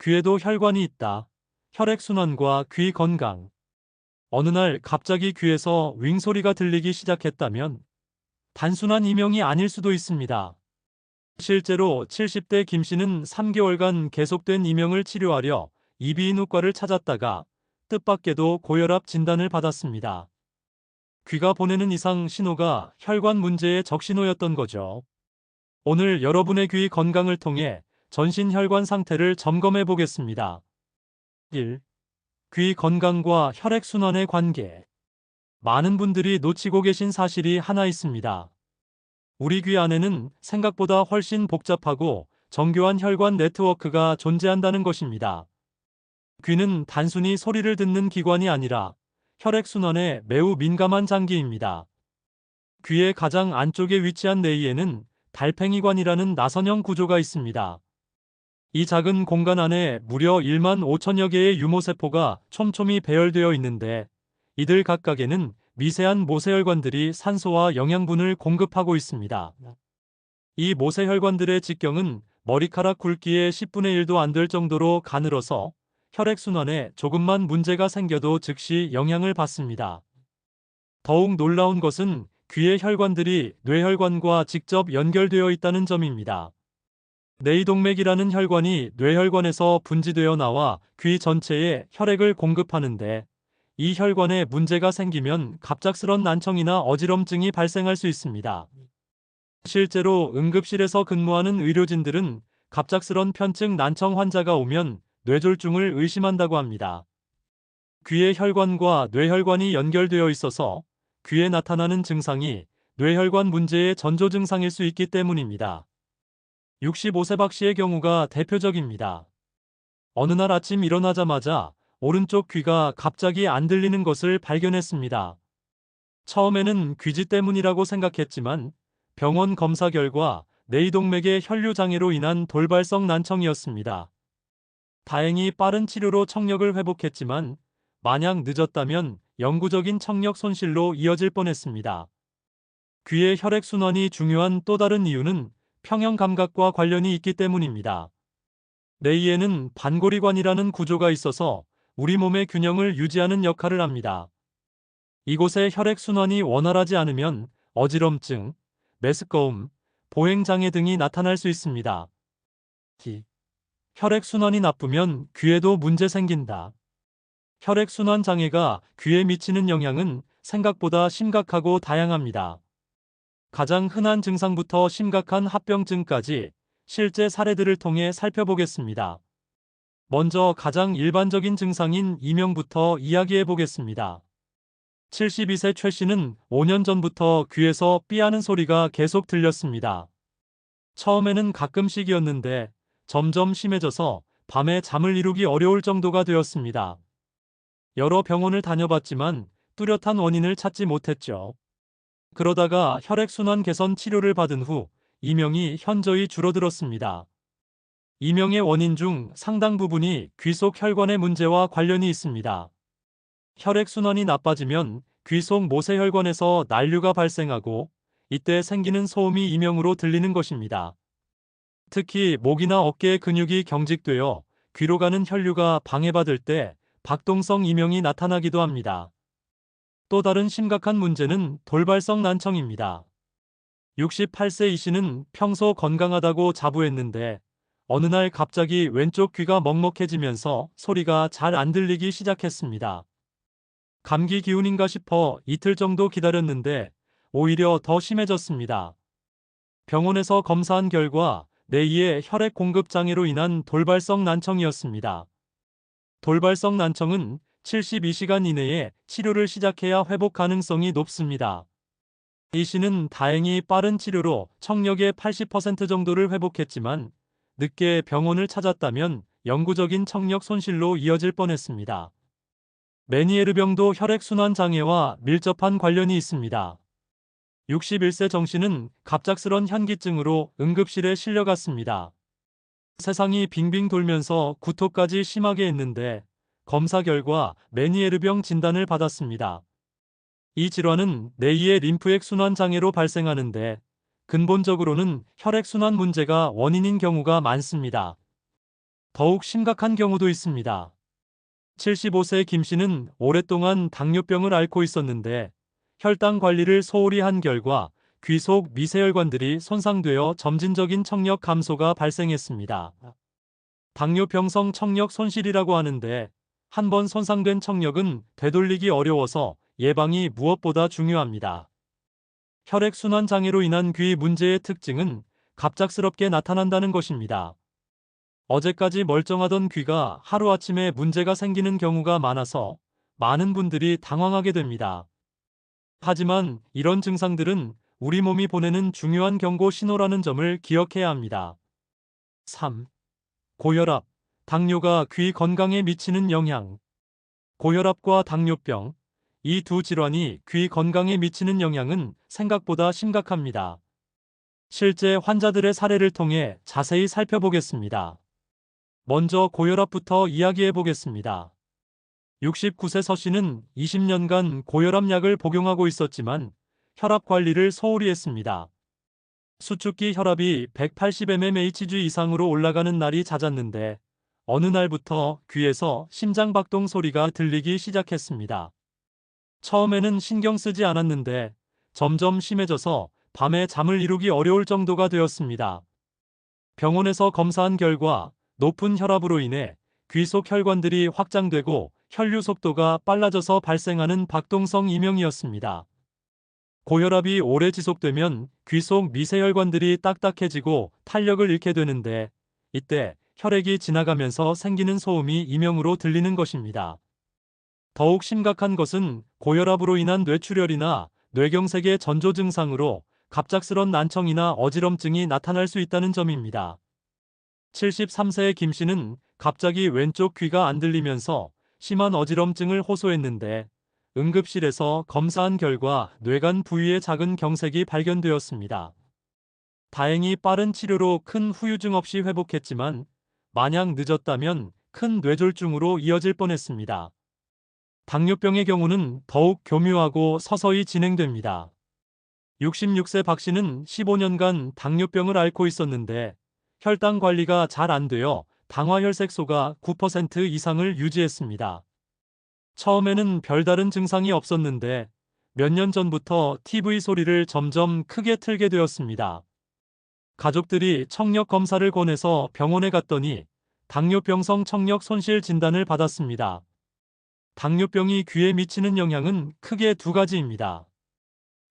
귀에도 혈관이 있다. 혈액순환과 귀 건강. 어느 날 갑자기 귀에서 윙 소리가 들리기 시작했다면 단순한 이명이 아닐 수도 있습니다. 실제로 70대 김 씨는 3개월간 계속된 이명을 치료하려 이비인후과를 찾았다가 뜻밖에도 고혈압 진단을 받았습니다. 귀가 보내는 이상 신호가 혈관 문제의 적신호였던 거죠. 오늘 여러분의 귀 건강을 통해 전신 혈관 상태를 점검해 보겠습니다. 1. 귀 건강과 혈액순환의 관계. 많은 분들이 놓치고 계신 사실이 하나 있습니다. 우리 귀 안에는 생각보다 훨씬 복잡하고 정교한 혈관 네트워크가 존재한다는 것입니다. 귀는 단순히 소리를 듣는 기관이 아니라 혈액순환에 매우 민감한 장기입니다. 귀의 가장 안쪽에 위치한 뇌이에는 달팽이관이라는 나선형 구조가 있습니다. 이 작은 공간 안에 무려 1만 5천여 개의 유모세포가 촘촘히 배열되어 있는데 이들 각각에는 미세한 모세혈관들이 산소와 영양분을 공급하고 있습니다. 이 모세혈관들의 직경은 머리카락 굵기의 10분의 1도 안 될 정도로 가늘어서 혈액순환에 조금만 문제가 생겨도 즉시 영향을 받습니다. 더욱 놀라운 것은 귀의 혈관들이 뇌혈관과 직접 연결되어 있다는 점입니다. 뇌이동맥이라는 혈관이 뇌혈관에서 분지되어 나와 귀 전체에 혈액을 공급하는데 이 혈관에 문제가 생기면 갑작스런 난청이나 어지럼증이 발생할 수 있습니다. 실제로 응급실에서 근무하는 의료진들은 갑작스런 편측 난청 환자가 오면 뇌졸중을 의심한다고 합니다. 귀의 혈관과 뇌혈관이 연결되어 있어서 귀에 나타나는 증상이 뇌혈관 문제의 전조 증상일 수 있기 때문입니다. 65세 박 씨의 경우가 대표적입니다. 어느 날 아침 일어나자마자 오른쪽 귀가 갑자기 안 들리는 것을 발견했습니다. 처음에는 귀지 때문이라고 생각했지만 병원 검사 결과 뇌이동맥의 혈류 장애로 인한 돌발성 난청이었습니다. 다행히 빠른 치료로 청력을 회복했지만 만약 늦었다면 영구적인 청력 손실로 이어질 뻔했습니다. 귀의 혈액순환이 중요한 또 다른 이유는 평형 감각과 관련이 있기 때문입니다. 뇌이에는 반고리관이라는 구조가 있어서 우리 몸의 균형을 유지하는 역할을 합니다. 이곳에 혈액순환이 원활하지 않으면 어지럼증, 메스꺼움, 보행장애 등이 나타날 수 있습니다. 혈액순환이 나쁘면 귀에도 문제 생긴다. 혈액순환 장애가 귀에 미치는 영향은 생각보다 심각하고 다양합니다. 가장 흔한 증상부터 심각한 합병증까지 실제 사례들을 통해 살펴보겠습니다. 먼저 가장 일반적인 증상인 이명부터 이야기해 보겠습니다. 72세 최 씨는 5년 전부터 귀에서 삐하는 소리가 계속 들렸습니다. 처음에는 가끔씩이었는데 점점 심해져서 밤에 잠을 이루기 어려울 정도가 되었습니다. 여러 병원을 다녀봤지만 뚜렷한 원인을 찾지 못했죠. 그러다가 혈액순환 개선 치료를 받은 후 이명이 현저히 줄어들었습니다. 이명의 원인 중 상당 부분이 귀 속 혈관의 문제와 관련이 있습니다. 혈액순환이 나빠지면 귀 속 모세혈관에서 난류가 발생하고 이때 생기는 소음이 이명으로 들리는 것입니다. 특히 목이나 어깨의 근육이 경직되어 귀로 가는 혈류가 방해받을 때 박동성 이명이 나타나기도 합니다. 또 다른 심각한 문제는 돌발성 난청입니다. 68세 이 씨는 평소 건강하다고 자부했는데 어느 날 갑자기 왼쪽 귀가 먹먹해지면서 소리가 잘 안 들리기 시작했습니다. 감기 기운인가 싶어 이틀 정도 기다렸는데 오히려 더 심해졌습니다. 병원에서 검사한 결과 뇌이의 혈액 공급 장애로 인한 돌발성 난청이었습니다. 돌발성 난청은 72시간 이내에 치료를 시작해야 회복 가능성이 높습니다. 이 씨는 다행히 빠른 치료로 청력의 80% 정도를 회복했지만 늦게 병원을 찾았다면 영구적인 청력 손실로 이어질 뻔했습니다. 메니에르병도 혈액순환 장애와 밀접한 관련이 있습니다. 61세 정 씨는 갑작스런 현기증으로 응급실에 실려갔습니다. 세상이 빙빙 돌면서 구토까지 심하게 했는데 검사 결과 메니에르병 진단을 받았습니다. 이 질환은 뇌이의 림프액 순환 장애로 발생하는데 근본적으로는 혈액순환 문제가 원인인 경우가 많습니다. 더욱 심각한 경우도 있습니다. 75세 김 씨는 오랫동안 당뇨병을 앓고 있었는데 혈당 관리를 소홀히 한 결과 귀 속 미세혈관들이 손상되어 점진적인 청력 감소가 발생했습니다. 당뇨병성 청력 손실이라고 하는데 한 번 손상된 청력은 되돌리기 어려워서 예방이 무엇보다 중요합니다. 혈액순환 장애로 인한 귀 문제의 특징은 갑작스럽게 나타난다는 것입니다. 어제까지 멀쩡하던 귀가 하루아침에 문제가 생기는 경우가 많아서 많은 분들이 당황하게 됩니다. 하지만 이런 증상들은 우리 몸이 보내는 중요한 경고 신호라는 점을 기억해야 합니다. 3. 고혈압, 당뇨가 귀 건강에 미치는 영향. 고혈압과 당뇨병, 이 두 질환이 귀 건강에 미치는 영향은 생각보다 심각합니다. 실제 환자들의 사례를 통해 자세히 살펴보겠습니다. 먼저 고혈압부터 이야기해 보겠습니다. 69세 서 씨는 20년간 고혈압 약을 복용하고 있었지만 혈압 관리를 소홀히 했습니다. 수축기 혈압이 180mmHg 이상으로 올라가는 날이 잦았는데 어느 날부터 귀에서 심장 박동 소리가 들리기 시작했습니다. 처음에는 신경 쓰지 않았는데 점점 심해져서 밤에 잠을 이루기 어려울 정도가 되었습니다. 병원에서 검사한 결과 높은 혈압으로 인해 귀 속 혈관들이 확장되고 혈류 속도가 빨라져서 발생하는 박동성 이명이었습니다. 고혈압이 오래 지속되면 귀 속 미세혈관들이 딱딱해지고 탄력을 잃게 되는데 이때 혈액이 지나가면서 생기는 소음이 이명으로 들리는 것입니다. 더욱 심각한 것은 고혈압으로 인한 뇌출혈이나 뇌경색의 전조 증상으로 갑작스런 난청이나 어지럼증이 나타날 수 있다는 점입니다. 73세의 김 씨는 갑자기 왼쪽 귀가 안 들리면서 심한 어지럼증을 호소했는데 응급실에서 검사한 결과 뇌간 부위에 작은 경색이 발견되었습니다. 다행히 빠른 치료로 큰 후유증 없이 회복했지만 만약 늦었다면 큰 뇌졸중으로 이어질 뻔했습니다. 당뇨병의 경우는 더욱 교묘하고 서서히 진행됩니다. 66세 박 씨는 15년간 당뇨병을 앓고 있었는데 혈당 관리가 잘 안 되어 당화혈색소가 9% 이상을 유지했습니다. 처음에는 별다른 증상이 없었는데 몇 년 전부터 TV 소리를 점점 크게 틀게 되었습니다. 가족들이 청력 검사를 권해서 병원에 갔더니 당뇨병성 청력 손실 진단을 받았습니다. 당뇨병이 귀에 미치는 영향은 크게 두 가지입니다.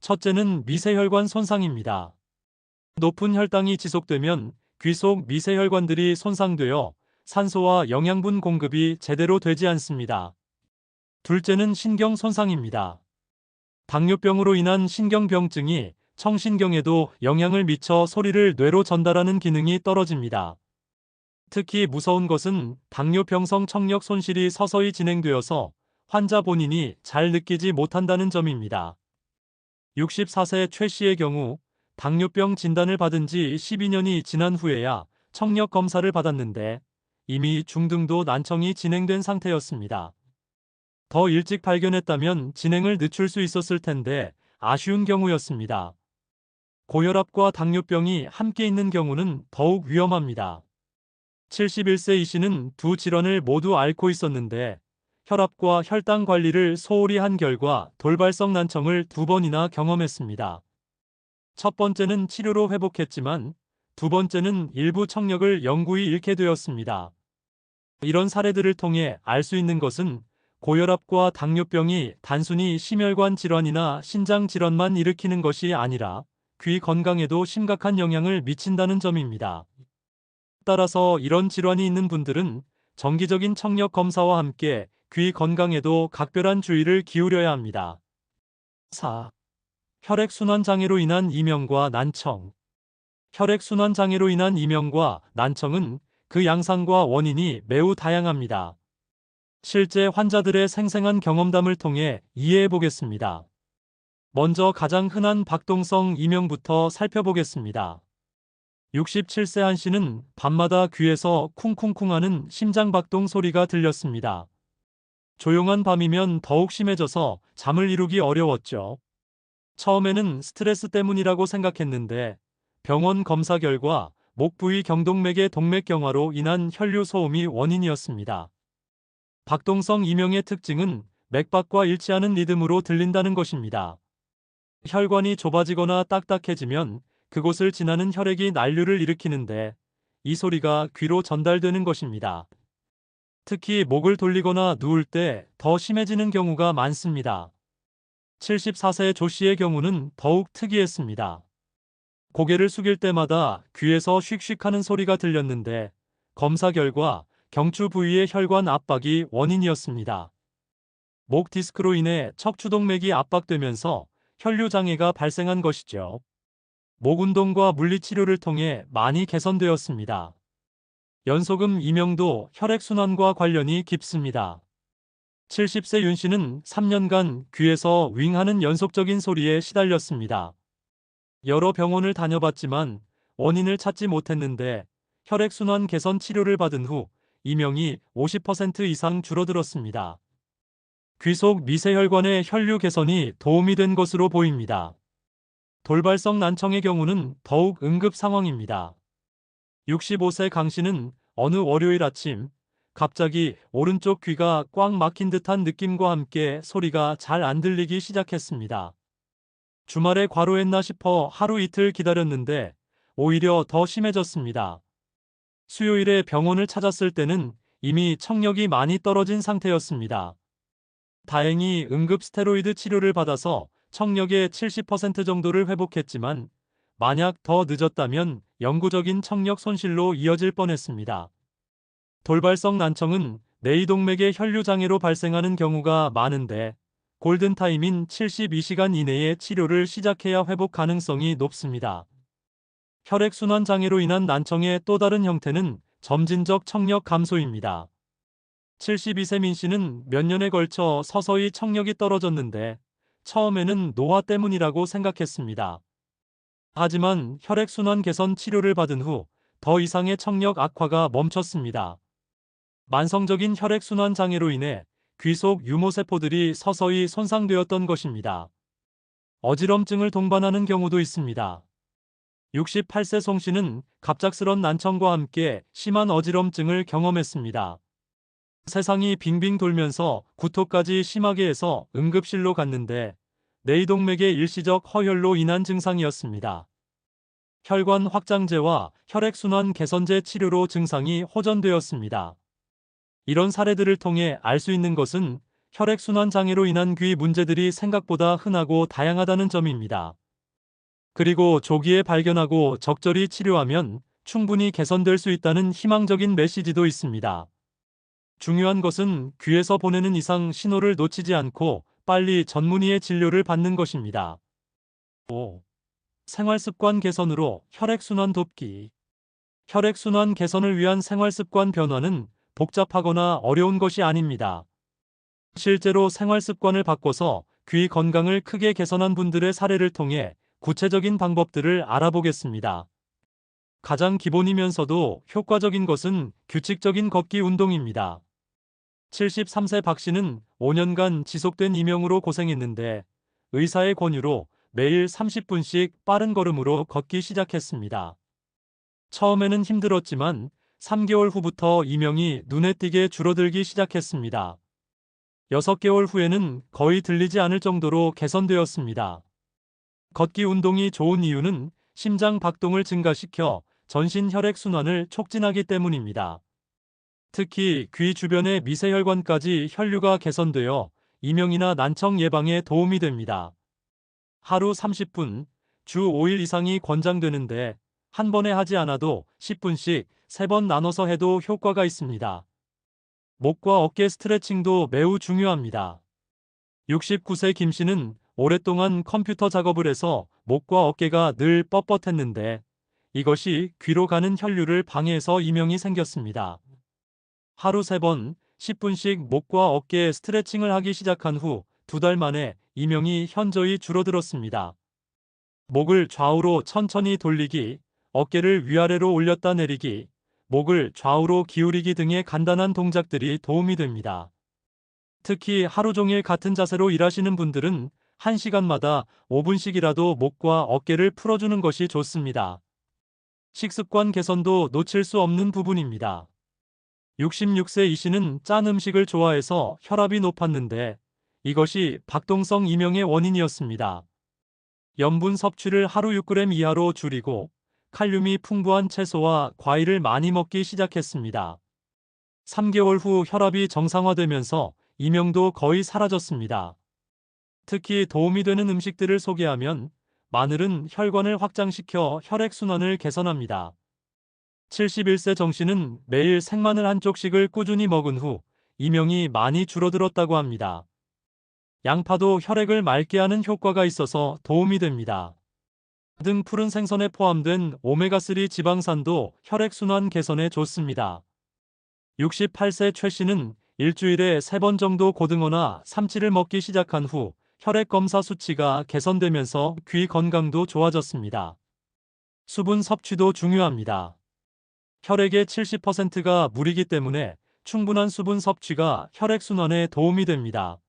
첫째는 미세혈관 손상입니다. 높은 혈당이 지속되면 귀 속 미세혈관들이 손상되어 산소와 영양분 공급이 제대로 되지 않습니다. 둘째는 신경 손상입니다. 당뇨병으로 인한 신경병증이 청신경에도 영향을 미쳐 소리를 뇌로 전달하는 기능이 떨어집니다. 특히 무서운 것은 당뇨병성 청력 손실이 서서히 진행되어서 환자 본인이 잘 느끼지 못한다는 점입니다. 64세 최 씨의 경우 당뇨병 진단을 받은 지 12년이 지난 후에야 청력 검사를 받았는데 이미 중등도 난청이 진행된 상태였습니다. 더 일찍 발견했다면 진행을 늦출 수 있었을 텐데 아쉬운 경우였습니다. 고혈압과 당뇨병이 함께 있는 경우는 더욱 위험합니다. 71세 이 씨는 두 질환을 모두 앓고 있었는데 혈압과 혈당 관리를 소홀히 한 결과 돌발성 난청을 2번이나 경험했습니다. 첫 번째는 치료로 회복했지만 두 번째는 일부 청력을 영구히 잃게 되었습니다. 이런 사례들을 통해 알 수 있는 것은 고혈압과 당뇨병이 단순히 심혈관 질환이나 신장 질환만 일으키는 것이 아니라 귀 건강에도 심각한 영향을 미친다는 점입니다. 따라서 이런 질환이 있는 분들은 정기적인 청력 검사와 함께 귀 건강에도 각별한 주의를 기울여야 합니다. 4. 혈액순환 장애로 인한 이명과 난청. 혈액순환 장애로 인한 이명과 난청은 그 양상과 원인이 매우 다양합니다. 실제 환자들의 생생한 경험담을 통해 이해해 보겠습니다. 먼저 가장 흔한 박동성 이명부터 살펴보겠습니다. 67세 한 씨는 밤마다 귀에서 쿵쿵쿵하는 심장박동 소리가 들렸습니다. 조용한 밤이면 더욱 심해져서 잠을 이루기 어려웠죠. 처음에는 스트레스 때문이라고 생각했는데 병원 검사 결과 목 부위 경동맥의 동맥경화로 인한 혈류 소음이 원인이었습니다. 박동성 이명의 특징은 맥박과 일치하는 리듬으로 들린다는 것입니다. 혈관이 좁아지거나 딱딱해지면 그곳을 지나는 혈액이 난류를 일으키는데 이 소리가 귀로 전달되는 것입니다. 특히 목을 돌리거나 누울 때 더 심해지는 경우가 많습니다. 74세 조 씨의 경우는 더욱 특이했습니다. 고개를 숙일 때마다 귀에서 슉슉 하는 소리가 들렸는데 검사 결과 경추 부위의 혈관 압박이 원인이었습니다. 목 디스크로 인해 척추동맥이 압박되면서 혈류 장애가 발생한 것이죠. 목 운동과 물리치료를 통해 많이 개선되었습니다. 연소금 이명도 혈액순환과 관련이 깊습니다. 70세 윤 씨는 3년간 귀에서 윙하는 연속적인 소리에 시달렸습니다. 여러 병원을 다녀봤지만 원인을 찾지 못했는데 혈액순환 개선 치료를 받은 후 이명이 50% 이상 줄어들었습니다. 귀 속 미세혈관의 혈류 개선이 도움이 된 것으로 보입니다. 돌발성 난청의 경우는 더욱 응급 상황입니다. 65세 강 씨는 어느 월요일 아침 갑자기 오른쪽 귀가 꽉 막힌 듯한 느낌과 함께 소리가 잘 안 들리기 시작했습니다. 주말에 과로했나 싶어 하루 이틀 기다렸는데 오히려 더 심해졌습니다. 수요일에 병원을 찾았을 때는 이미 청력이 많이 떨어진 상태였습니다. 다행히 응급 스테로이드 치료를 받아서 청력의 70% 정도를 회복했지만 만약 더 늦었다면 영구적인 청력 손실로 이어질 뻔했습니다. 돌발성 난청은 내이동맥의 혈류 장애로 발생하는 경우가 많은데 골든타임인 72시간 이내에 치료를 시작해야 회복 가능성이 높습니다. 혈액순환 장애로 인한 난청의 또 다른 형태는 점진적 청력 감소입니다. 72세 민 씨는 몇 년에 걸쳐 서서히 청력이 떨어졌는데 처음에는 노화 때문이라고 생각했습니다. 하지만 혈액순환 개선 치료를 받은 후 더 이상의 청력 악화가 멈췄습니다. 만성적인 혈액순환 장애로 인해 귀 속 유모세포들이 서서히 손상되었던 것입니다. 어지럼증을 동반하는 경우도 있습니다. 68세 송 씨는 갑작스런 난청과 함께 심한 어지럼증을 경험했습니다. 세상이 빙빙 돌면서 구토까지 심하게 해서 응급실로 갔는데 내이동맥의 일시적 허혈로 인한 증상이었습니다. 혈관 확장제와 혈액순환 개선제 치료로 증상이 호전되었습니다. 이런 사례들을 통해 알 수 있는 것은 혈액순환 장애로 인한 귀 문제들이 생각보다 흔하고 다양하다는 점입니다. 그리고 조기에 발견하고 적절히 치료하면 충분히 개선될 수 있다는 희망적인 메시지도 있습니다. 중요한 것은 귀에서 보내는 이상 신호를 놓치지 않고 빨리 전문의의 진료를 받는 것입니다. 5. 생활습관 개선으로 혈액순환 돕기. 혈액순환 개선을 위한 생활습관 변화는 복잡하거나 어려운 것이 아닙니다. 실제로 생활습관을 바꿔서 귀 건강을 크게 개선한 분들의 사례를 통해 구체적인 방법들을 알아보겠습니다. 가장 기본이면서도 효과적인 것은 규칙적인 걷기 운동입니다. 73세 박 씨는 5년간 지속된 이명으로 고생했는데 의사의 권유로 매일 30분씩 빠른 걸음으로 걷기 시작했습니다. 처음에는 힘들었지만 3개월 후부터 이명이 눈에 띄게 줄어들기 시작했습니다. 6개월 후에는 거의 들리지 않을 정도로 개선되었습니다. 걷기 운동이 좋은 이유는 심장 박동을 증가시켜 전신 혈액순환을 촉진하기 때문입니다. 특히 귀 주변의 미세혈관까지 혈류가 개선되어 이명이나 난청 예방에 도움이 됩니다. 하루 30분, 주 5일 이상이 권장되는데 한 번에 하지 않아도 10분씩 3번 나눠서 해도 효과가 있습니다. 목과 어깨 스트레칭도 매우 중요합니다. 69세 김 씨는 오랫동안 컴퓨터 작업을 해서 목과 어깨가 늘 뻣뻣했는데 이것이 귀로 가는 혈류를 방해해서 이명이 생겼습니다. 하루 3번, 10분씩 목과 어깨 스트레칭을 하기 시작한 후 2달 만에 이명이 현저히 줄어들었습니다. 목을 좌우로 천천히 돌리기, 어깨를 위아래로 올렸다 내리기, 목을 좌우로 기울이기 등의 간단한 동작들이 도움이 됩니다. 특히 하루 종일 같은 자세로 일하시는 분들은 1시간마다 5분씩이라도 목과 어깨를 풀어주는 것이 좋습니다. 식습관 개선도 놓칠 수 없는 부분입니다. 66세 이 씨는 짠 음식을 좋아해서 혈압이 높았는데 이것이 박동성 이명의 원인이었습니다. 염분 섭취를 하루 6g 이하로 줄이고 칼륨이 풍부한 채소와 과일을 많이 먹기 시작했습니다. 3개월 후 혈압이 정상화되면서 이명도 거의 사라졌습니다. 특히 도움이 되는 음식들을 소개하면 마늘은 혈관을 확장시켜 혈액순환을 개선합니다. 71세 정 씨는 매일 생마늘 한 쪽씩을 꾸준히 먹은 후 이명이 많이 줄어들었다고 합니다. 양파도 혈액을 맑게 하는 효과가 있어서 도움이 됩니다. 등 푸른 생선에 포함된 오메가3 지방산도 혈액순환 개선에 좋습니다. 68세 최 씨는 일주일에 3번 정도 고등어나 삼치를 먹기 시작한 후 혈액 검사 수치가 개선되면서 귀 건강도 좋아졌습니다. 수분 섭취도 중요합니다. 혈액의 70%가 물이기 때문에 충분한 수분 섭취가 혈액순환에 도움이 됩니다.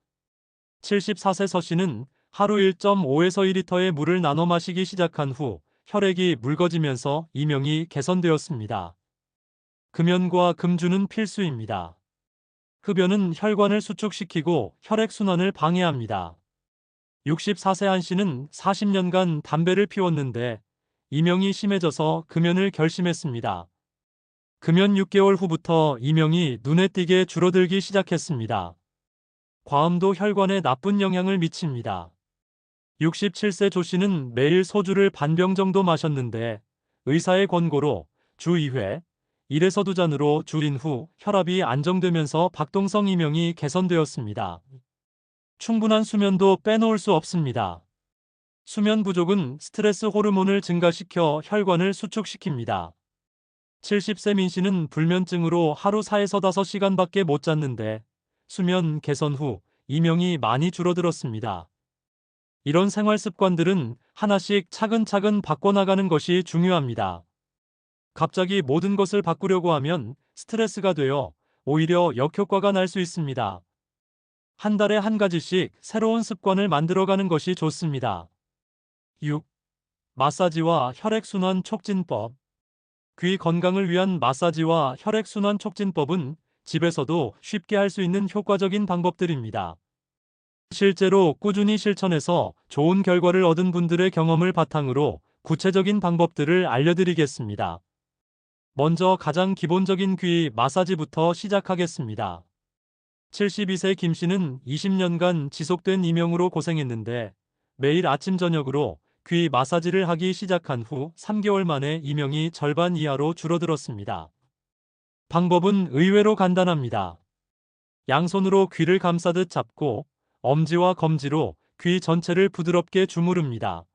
74세 서 씨는 하루 1.5에서 2리터의 물을 나눠 마시기 시작한 후 혈액이 묽어지면서 이명이 개선되었습니다. 금연과 금주는 필수입니다. 흡연은 혈관을 수축시키고 혈액순환을 방해합니다. 64세 한 씨는 40년간 담배를 피웠는데 이명이 심해져서 금연을 결심했습니다. 금연 6개월 후부터 이명이 눈에 띄게 줄어들기 시작했습니다. 과음도 혈관에 나쁜 영향을 미칩니다. 67세 조 씨는 매일 소주를 반병 정도 마셨는데 의사의 권고로 주 2회, 1에서 2잔으로 줄인 후 혈압이 안정되면서 박동성 이명이 개선되었습니다. 충분한 수면도 빼놓을 수 없습니다. 수면 부족은 스트레스 호르몬을 증가시켜 혈관을 수축시킵니다. 70세 민 씨는 불면증으로 하루 4에서 5시간밖에 못 잤는데 수면 개선 후 이명이 많이 줄어들었습니다. 이런 생활 습관들은 하나씩 차근차근 바꿔나가는 것이 중요합니다. 갑자기 모든 것을 바꾸려고 하면 스트레스가 되어 오히려 역효과가 날 수 있습니다. 한 달에 한 가지씩 새로운 습관을 만들어가는 것이 좋습니다. 6. 마사지와 혈액순환 촉진법. 귀 건강을 위한 마사지와 혈액순환 촉진법은 집에서도 쉽게 할 수 있는 효과적인 방법들입니다. 실제로 꾸준히 실천해서 좋은 결과를 얻은 분들의 경험을 바탕으로 구체적인 방법들을 알려드리겠습니다. 먼저 가장 기본적인 귀 마사지부터 시작하겠습니다. 72세 김 씨는 20년간 지속된 이명으로 고생했는데 매일 아침 저녁으로 귀 마사지를 하기 시작한 후 3개월 만에 이명이 절반 이하로 줄어들었습니다. 방법은 의외로 간단합니다. 양손으로 귀를 감싸듯 잡고 엄지와 검지로 귀 전체를 부드럽게 주무릅니다.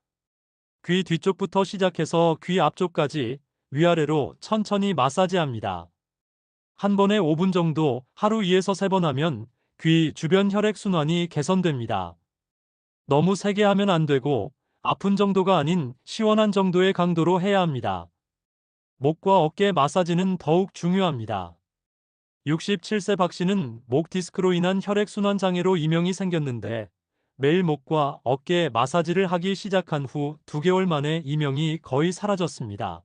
귀 뒤쪽부터 시작해서 귀 앞쪽까지 위아래로 천천히 마사지합니다. 한 번에 5분 정도 하루 2에서 3번 하면 귀 주변 혈액순환이 개선됩니다. 너무 세게 하면 안 되고 아픈 정도가 아닌 시원한 정도의 강도로 해야 합니다. 목과 어깨 마사지는 더욱 중요합니다. 67세 박 씨는 목 디스크로 인한 혈액순환 장애로 이명이 생겼는데 매일 목과 어깨 마사지를 하기 시작한 후 2개월 만에 이명이 거의 사라졌습니다.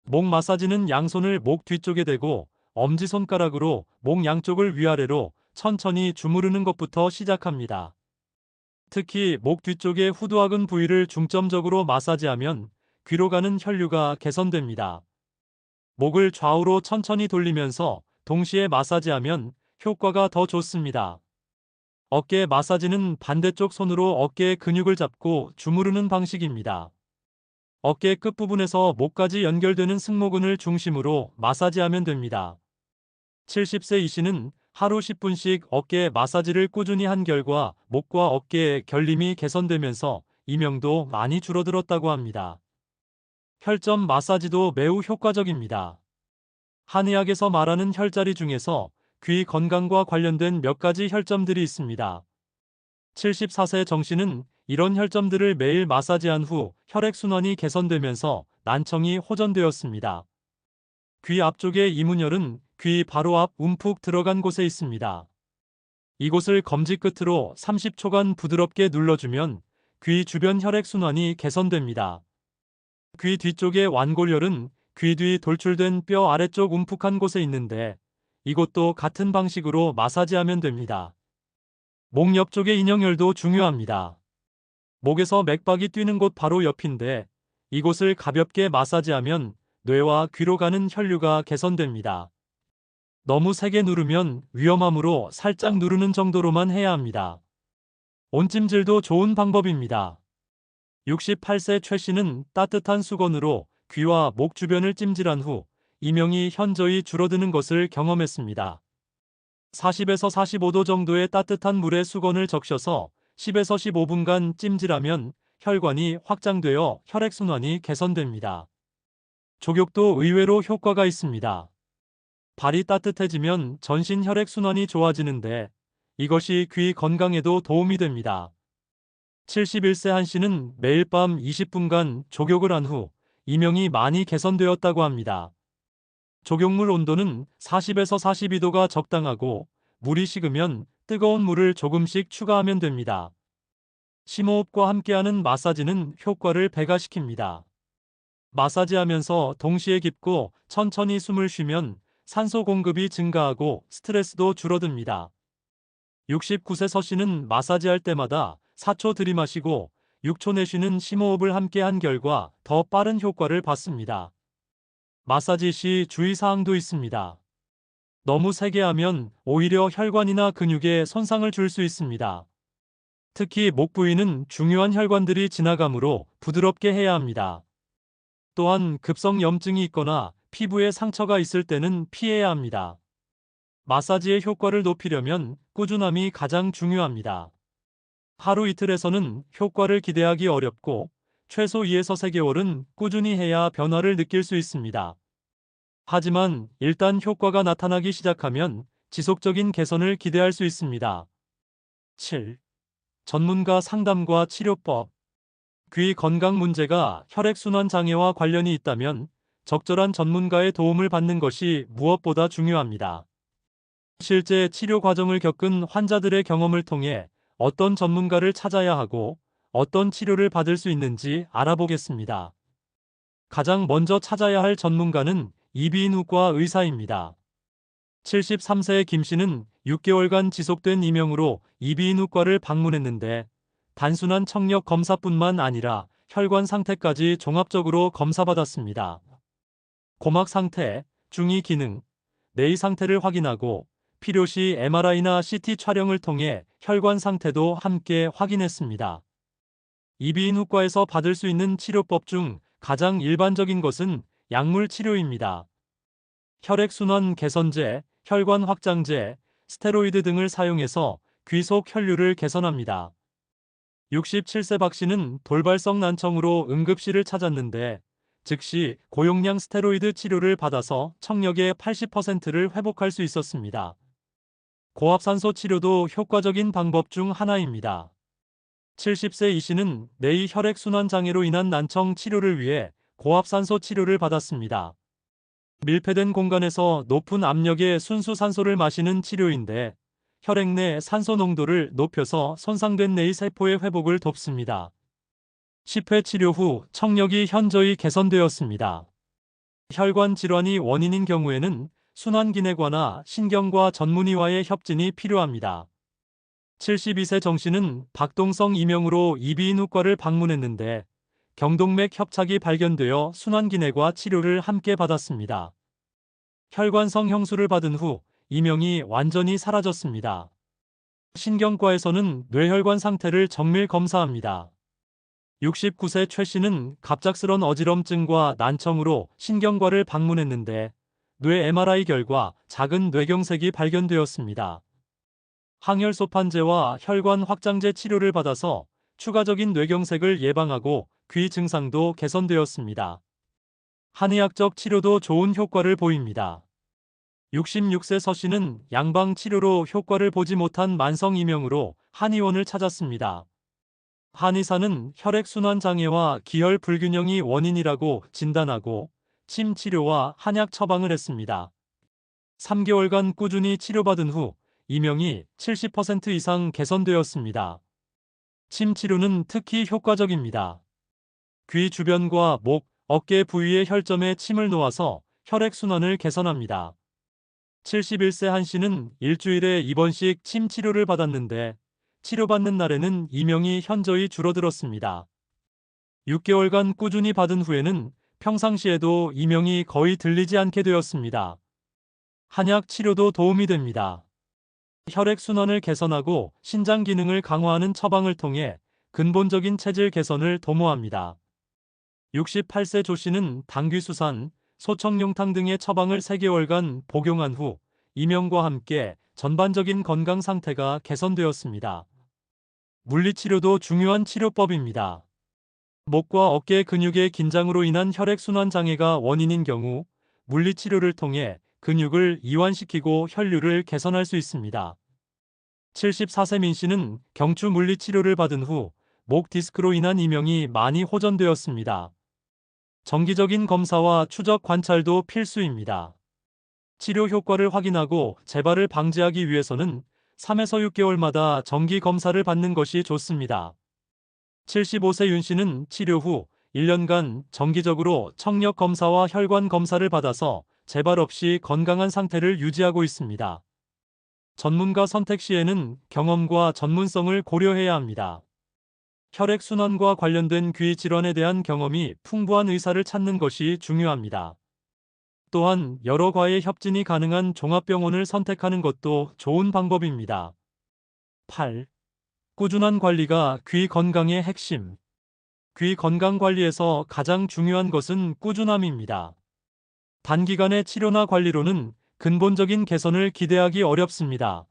목 마사지는 양손을 목 뒤쪽에 대고 엄지손가락으로 목 양쪽을 위아래로 천천히 주무르는 것부터 시작합니다. 특히 목 뒤쪽의 후두학은 부위를 중점적으로 마사지하면 귀로 가는 혈류가 개선됩니다. 목을 좌우로 천천히 돌리면서 동시에 마사지하면 효과가 더 좋습니다. 어깨 마사지는 반대쪽 손으로 어깨의 근육을 잡고 주무르는 방식입니다. 어깨 끝부분에서 목까지 연결되는 승모근을 중심으로 마사지하면 됩니다. 70세 이 씨는 하루 10분씩 어깨 마사지를 꾸준히 한 결과 목과 어깨의 결림이 개선되면서 이명도 많이 줄어들었다고 합니다. 혈점 마사지도 매우 효과적입니다. 한의학에서 말하는 혈자리 중에서 귀 건강과 관련된 몇 가지 혈점들이 있습니다. 74세 정 씨는 이런 혈점들을 매일 마사지한 후 혈액순환이 개선되면서 난청이 호전되었습니다. 귀 앞쪽의 이문혈은 귀 바로 앞 움푹 들어간 곳에 있습니다. 이곳을 검지 끝으로 30초간 부드럽게 눌러주면 귀 주변 혈액순환이 개선됩니다. 귀 뒤쪽의 완골혈은 귀 뒤 돌출된 뼈 아래쪽 움푹한 곳에 있는데 이곳도 같은 방식으로 마사지하면 됩니다. 목 옆쪽의 인형혈도 중요합니다. 목에서 맥박이 뛰는 곳 바로 옆인데 이곳을 가볍게 마사지하면 뇌와 귀로 가는 혈류가 개선됩니다. 너무 세게 누르면 위험하므로 살짝 누르는 정도로만 해야 합니다. 온찜질도 좋은 방법입니다. 68세 최 씨는 따뜻한 수건으로 귀와 목 주변을 찜질한 후 이명이 현저히 줄어드는 것을 경험했습니다. 40에서 45도 정도의 따뜻한 물에 수건을 적셔서 10에서 15분간 찜질하면 혈관이 확장되어 혈액순환이 개선됩니다. 족욕도 의외로 효과가 있습니다. 발이 따뜻해지면 전신 혈액순환이 좋아지는데 이것이 귀 건강에도 도움이 됩니다. 71세 한 씨는 매일 밤 20분간 족욕을 한 후 이명이 많이 개선되었다고 합니다. 족욕물 온도는 40에서 42도가 적당하고 물이 식으면 뜨거운 물을 조금씩 추가하면 됩니다. 심호흡과 함께하는 마사지는 효과를 배가시킵니다. 마사지하면서 동시에 깊고 천천히 숨을 쉬면 산소 공급이 증가하고 스트레스도 줄어듭니다. 69세 서 씨는 마사지할 때마다 4초 들이마시고 6초 내쉬는 심호흡을 함께 한 결과 더 빠른 효과를 봤습니다. 마사지 시 주의사항도 있습니다. 너무 세게 하면 오히려 혈관이나 근육에 손상을 줄 수 있습니다. 특히 목 부위는 중요한 혈관들이 지나가므로 부드럽게 해야 합니다. 또한 급성 염증이 있거나 피부에 상처가 있을 때는 피해야 합니다. 마사지의 효과를 높이려면 꾸준함이 가장 중요합니다. 하루 이틀에서는 효과를 기대하기 어렵고 최소 2에서 3개월은 꾸준히 해야 변화를 느낄 수 있습니다. 하지만 일단 효과가 나타나기 시작하면 지속적인 개선을 기대할 수 있습니다. 7. 전문가 상담과 치료법. 귀 건강 문제가 혈액순환 장애와 관련이 있다면 적절한 전문가의 도움을 받는 것이 무엇보다 중요합니다. 실제 치료 과정을 겪은 환자들의 경험을 통해 어떤 전문가를 찾아야 하고 어떤 치료를 받을 수 있는지 알아보겠습니다. 가장 먼저 찾아야 할 전문가는 이비인후과 의사입니다. 73세의 김 씨는 6개월간 지속된 이명으로 이비인후과를 방문했는데 단순한 청력 검사뿐만 아니라 혈관 상태까지 종합적으로 검사받았습니다. 고막 상태, 중이 기능, 뇌의 상태를 확인하고 필요시 MRI나 CT 촬영을 통해 혈관 상태도 함께 확인했습니다. 이비인후과에서 받을 수 있는 치료법 중 가장 일반적인 것은 약물 치료입니다. 혈액순환 개선제, 혈관 확장제, 스테로이드 등을 사용해서 귀 속 혈류를 개선합니다. 67세 박 씨는 돌발성 난청으로 응급실을 찾았는데 즉시 고용량 스테로이드 치료를 받아서 청력의 80%를 회복할 수 있었습니다. 고압산소 치료도 효과적인 방법 중 하나입니다. 70세 이 씨는 뇌의 혈액순환 장애로 인한 난청 치료를 위해 고압산소 치료를 받았습니다. 밀폐된 공간에서 높은 압력의 순수 산소를 마시는 치료인데 혈액 내 산소 농도를 높여서 손상된 뇌의 세포의 회복을 돕습니다. 10회 치료 후 청력이 현저히 개선되었습니다. 혈관 질환이 원인인 경우에는 순환기내과나 신경과 전문의와의 협진이 필요합니다. 72세 정 씨는 박동성 이명으로 이비인후과를 방문했는데 경동맥 협착이 발견되어 순환기내과 치료를 함께 받았습니다. 혈관성 형수를 받은 후 이명이 완전히 사라졌습니다. 신경과에서는 뇌혈관 상태를 정밀 검사합니다. 69세 최 씨는 갑작스런 어지럼증과 난청으로 신경과를 방문했는데 뇌 MRI 결과 작은 뇌경색이 발견되었습니다. 항혈소판제와 혈관 확장제 치료를 받아서 추가적인 뇌경색을 예방하고 귀 증상도 개선되었습니다. 한의학적 치료도 좋은 효과를 보입니다. 66세 서 씨는 양방 치료로 효과를 보지 못한 만성 이명으로 한의원을 찾았습니다. 한의사는 혈액순환 장애와 기혈 불균형이 원인이라고 진단하고 침 치료와 한약 처방을 했습니다. 3개월간 꾸준히 치료받은 후 이명이 70% 이상 개선되었습니다. 침 치료는 특히 효과적입니다. 귀 주변과 목, 어깨 부위의 혈점에 침을 놓아서 혈액순환을 개선합니다. 71세 한 씨는 일주일에 입원씩 침 치료를 받았는데 치료받는 날에는 이명이 현저히 줄어들었습니다. 6개월간 꾸준히 받은 후에는 평상시에도 이명이 거의 들리지 않게 되었습니다. 한약 치료도 도움이 됩니다. 혈액순환을 개선하고 신장 기능을 강화하는 처방을 통해 근본적인 체질 개선을 도모합니다. 68세 조 씨는 당귀수산, 소청룡탕 등의 처방을 3개월간 복용한 후 이명과 함께 전반적인 건강 상태가 개선되었습니다. 물리치료도 중요한 치료법입니다. 목과 어깨 근육의 긴장으로 인한 혈액순환 장애가 원인인 경우 물리치료를 통해 근육을 이완시키고 혈류를 개선할 수 있습니다. 74세 민 씨는 경추 물리치료를 받은 후 목 디스크로 인한 이명이 많이 호전되었습니다. 정기적인 검사와 추적 관찰도 필수입니다. 치료 효과를 확인하고 재발을 방지하기 위해서는 3에서 6개월마다 정기 검사를 받는 것이 좋습니다. 75세 윤 씨는 치료 후 1년간 정기적으로 청력 검사와 혈관 검사를 받아서 재발 없이 건강한 상태를 유지하고 있습니다. 전문가 선택 시에는 경험과 전문성을 고려해야 합니다. 혈액순환과 관련된 귀 질환에 대한 경험이 풍부한 의사를 찾는 것이 중요합니다. 또한 여러 과의 협진이 가능한 종합병원을 선택하는 것도 좋은 방법입니다. 8. 꾸준한 관리가 귀 건강의 핵심. 귀 건강 관리에서 가장 중요한 것은 꾸준함입니다. 단기간의 치료나 관리로는 근본적인 개선을 기대하기 어렵습니다.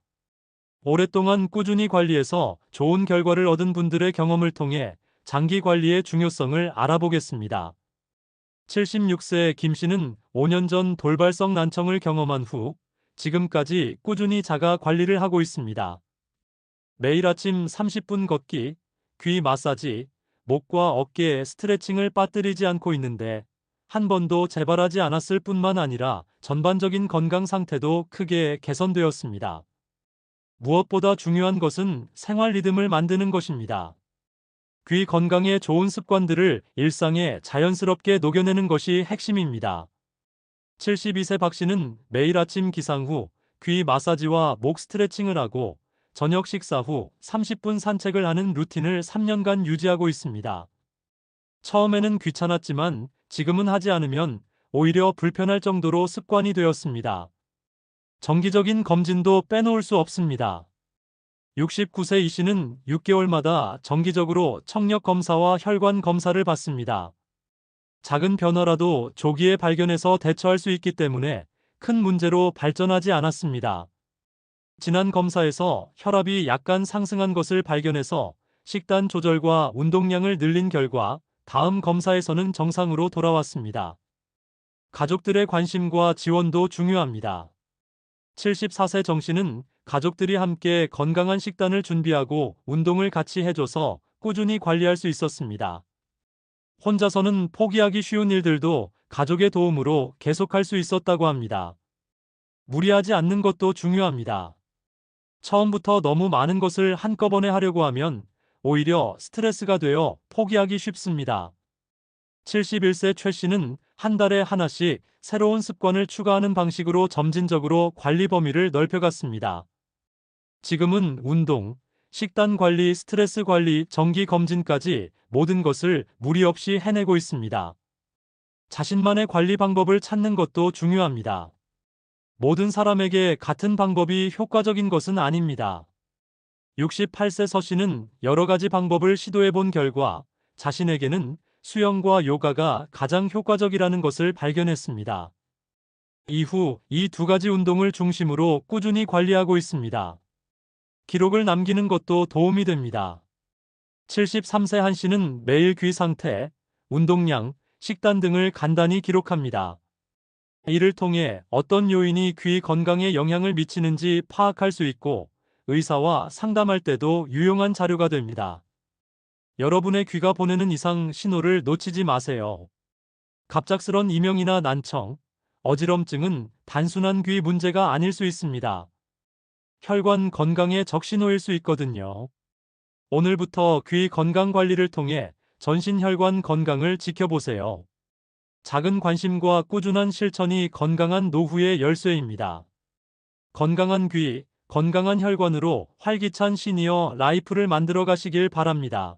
오랫동안 꾸준히 관리해서 좋은 결과를 얻은 분들의 경험을 통해 장기 관리의 중요성을 알아보겠습니다. 76세 김 씨는 5년 전 돌발성 난청을 경험한 후 지금까지 꾸준히 자가 관리를 하고 있습니다. 매일 아침 30분 걷기, 귀 마사지, 목과 어깨에 스트레칭을 빠뜨리지 않고 있는데 한 번도 재발하지 않았을 뿐만 아니라 전반적인 건강 상태도 크게 개선되었습니다. 무엇보다 중요한 것은 생활 리듬을 만드는 것입니다. 귀 건강에 좋은 습관들을 일상에 자연스럽게 녹여내는 것이 핵심입니다. 72세 박 씨는 매일 아침 기상 후 귀 마사지와 목 스트레칭을 하고 저녁 식사 후 30분 산책을 하는 루틴을 3년간 유지하고 있습니다. 처음에는 귀찮았지만 지금은 하지 않으면 오히려 불편할 정도로 습관이 되었습니다. 정기적인 검진도 빼놓을 수 없습니다. 69세 이 씨는 6개월마다 정기적으로 청력 검사와 혈관 검사를 받습니다. 작은 변화라도 조기에 발견해서 대처할 수 있기 때문에 큰 문제로 발전하지 않았습니다. 지난 검사에서 혈압이 약간 상승한 것을 발견해서 식단 조절과 운동량을 늘린 결과 다음 검사에서는 정상으로 돌아왔습니다. 가족들의 관심과 지원도 중요합니다. 74세 정 씨는 가족들이 함께 건강한 식단을 준비하고 운동을 같이 해줘서 꾸준히 관리할 수 있었습니다. 혼자서는 포기하기 쉬운 일들도 가족의 도움으로 계속할 수 있었다고 합니다. 무리하지 않는 것도 중요합니다. 처음부터 너무 많은 것을 한꺼번에 하려고 하면 오히려 스트레스가 되어 포기하기 쉽습니다. 71세 최 씨는 한 달에 하나씩 새로운 습관을 추가하는 방식으로 점진적으로 관리 범위를 넓혀갔습니다. 지금은 운동, 식단 관리, 스트레스 관리, 정기 검진까지 모든 것을 무리 없이 해내고 있습니다. 자신만의 관리 방법을 찾는 것도 중요합니다. 모든 사람에게 같은 방법이 효과적인 것은 아닙니다. 68세 서 씨는 여러 가지 방법을 시도해 본 결과 자신에게는 수영과 요가가 가장 효과적이라는 것을 발견했습니다. 이후 이 두 가지 운동을 중심으로 꾸준히 관리하고 있습니다. 기록을 남기는 것도 도움이 됩니다. 73세 한 씨는 매일 귀 상태, 운동량, 식단 등을 간단히 기록합니다. 이를 통해 어떤 요인이 귀 건강에 영향을 미치는지 파악할 수 있고 의사와 상담할 때도 유용한 자료가 됩니다. 여러분의 귀가 보내는 이상 신호를 놓치지 마세요. 갑작스런 이명이나 난청, 어지럼증은 단순한 귀 문제가 아닐 수 있습니다. 혈관 건강의 적신호일 수 있거든요. 오늘부터 귀 건강 관리를 통해 전신 혈관 건강을 지켜보세요. 작은 관심과 꾸준한 실천이 건강한 노후의 열쇠입니다. 건강한 귀, 건강한 혈관으로 활기찬 시니어 라이프를 만들어 가시길 바랍니다.